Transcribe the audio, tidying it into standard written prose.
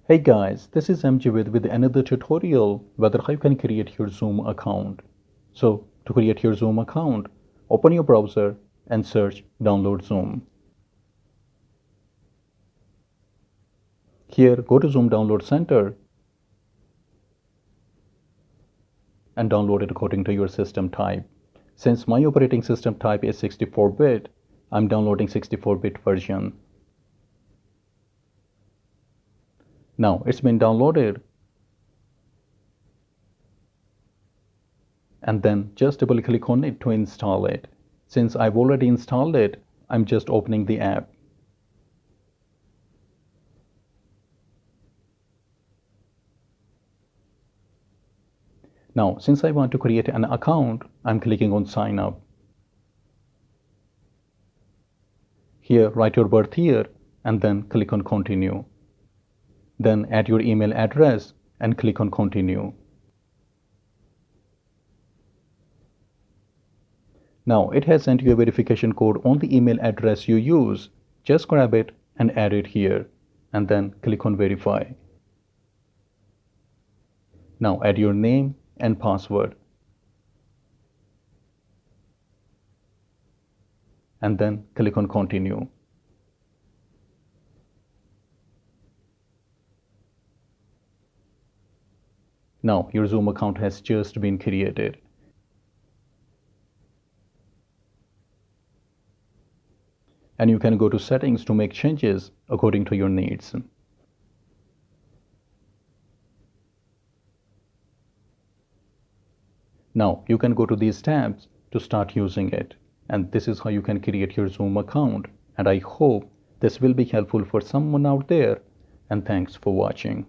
Hey guys, this is mjavedva with another tutorial whether how you can create your Zoom account. So to create your Zoom account, open your browser and search download Zoom. Here go to Zoom Download Center and download it according to your system type. Since my operating system type is 64-bit, I'm downloading 64-bit version. Now it's been downloaded, and then just double click on it to install it. Since I've already installed it, I'm just opening the app. Now since I want to create an account, I'm clicking on sign up. Here write your birth year and then click on continue. Then add your email address and click on continue. Now it has sent you a verification code on the email address you use. Just grab it and add it here and then click on verify. Now add your name and password and then click on continue. Now your Zoom account has just been created. And you can go to settings to make changes according to your needs. Now you can go to these tabs to start using it. And this is how you can create your Zoom account. And I hope this will be helpful for someone out there. And thanks for watching.